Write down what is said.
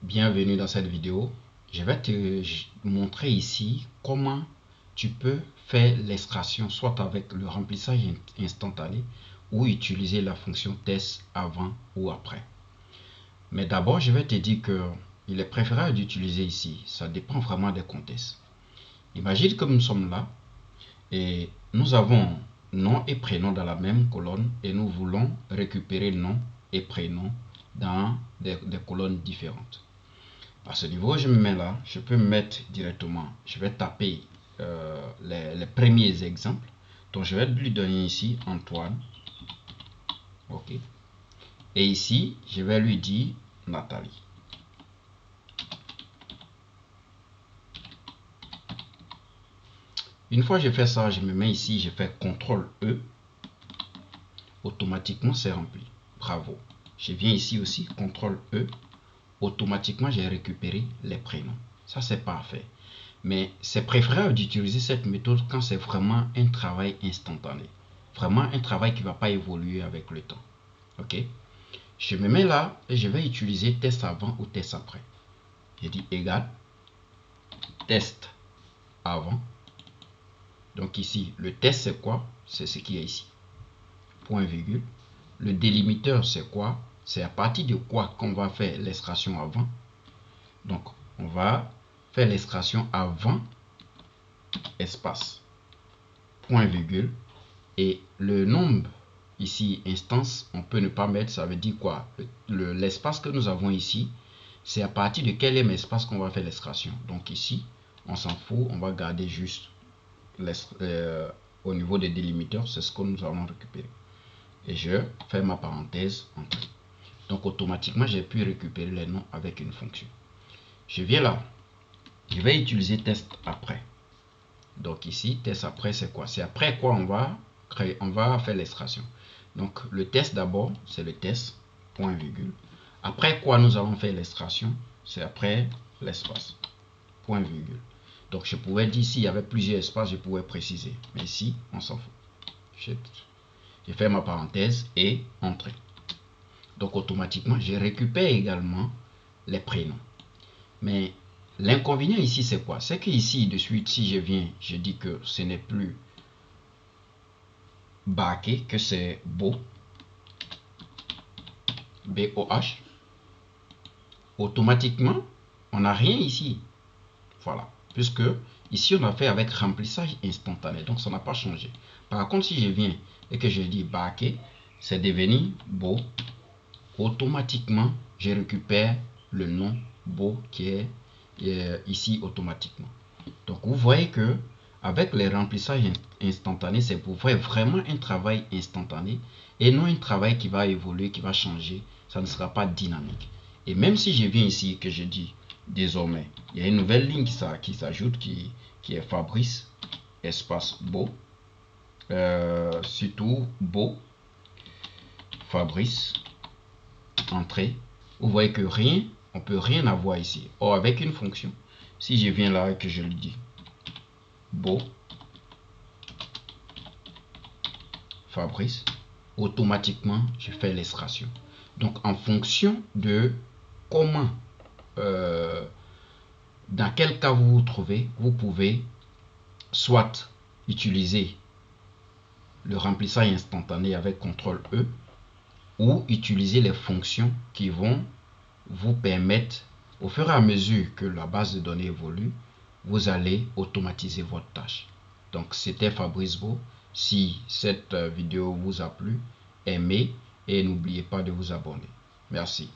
Bienvenue dans cette vidéo. Je vais te montrer ici comment tu peux faire l'extraction soit avec le remplissage instantané ou utiliser la fonction test avant ou après. Mais d'abord, je vais te dire que il est préférable d'utiliser ici. Ça dépend vraiment des contextes. Imagine que nous sommes là et nous avons nom et prénom dans la même colonne et nous voulons récupérer nom et prénom dans des colonnes différentes. À ce niveau, je me mets là, je peux me mettre directement, je vais taper les premiers exemples. Donc je vais lui donner ici Antoine. Ok. Et ici, je vais lui dire Nathalie. Une fois que j'ai fait ça, je me mets ici, je fais CTRL E. Automatiquement, c'est rempli. Bravo. Je viens ici aussi, CTRL E. Automatiquement, j'ai récupéré les prénoms. Ça, c'est parfait. Mais c'est préférable d'utiliser cette méthode quand c'est vraiment un travail instantané. Vraiment un travail qui ne va pas évoluer avec le temps. Ok. Je me mets là et je vais utiliser test avant ou test après. Je dis égal test avant. Donc ici, le test c'est quoi? C'est ce qui est ici. Point virgule. Le délimiteur c'est quoi? C'est à partir de quoi qu'on va faire l'extraction avant. Donc on va faire l'extraction avant espace. Point virgule. Et le nombre ici instance, on peut ne pas mettre, ça veut dire quoi? L'espace que nous avons ici, c'est à partir de quel espace qu'on va faire l'extraction. Donc ici, on s'en fout, on va garder juste au niveau des délimiteurs, c'est ce que nous allons récupérer. Et je fais ma parenthèse entrée. Donc automatiquement, j'ai pu récupérer les noms avec une fonction. Je viens là, je vais utiliser test après. Donc ici, test après, c'est quoi? C'est après quoi on va créer, on va faire l'extraction. Donc le test d'abord, c'est le test, point virgule. Après quoi nous allons faire l'extraction? C'est après l'espace, point virgule. Donc je pouvais dire s'il y avait plusieurs espaces, je pouvais préciser. Mais ici, on s'en fout. Je fais ma parenthèse et entrée. Donc automatiquement, je récupère également les prénoms. Mais l'inconvénient ici, c'est quoi? C'est que ici, de suite, si je viens, je dis que ce n'est plus Baké, que c'est Beau, B-O-H. Automatiquement, on n'a rien ici. Voilà. Puisque ici, on a fait avec remplissage instantané. Donc, ça n'a pas changé. Par contre, si je viens et que je dis Baké, c'est devenu Beau. Automatiquement, je récupère le nom Beau qui est ici automatiquement. Donc vous voyez que avec les remplissages instantanés, c'est pour faire vraiment un travail instantané et non un travail qui va évoluer, qui va changer. Ça ne sera pas dynamique. Et même si je viens ici que je dis désormais, il y a une nouvelle ligne qui s'ajoute qui est Fabrice, espace Beau, surtout Beau, Fabrice, entrée. Vous voyez que rien, on peut rien avoir ici. Or avec une fonction, si je viens là et que je lui dis Beau, Fabrice, automatiquement je fais l'extraction. Donc en fonction de comment, dans quel cas vous vous trouvez, vous pouvez soit utiliser le remplissage instantané avec CTRL E ou utiliser les fonctions qui vont vous permettre, au fur et à mesure que la base de données évolue, vous allez automatiser votre tâche. Donc c'était Fabrice Beau. Si cette vidéo vous a plu, aimez et n'oubliez pas de vous abonner. Merci.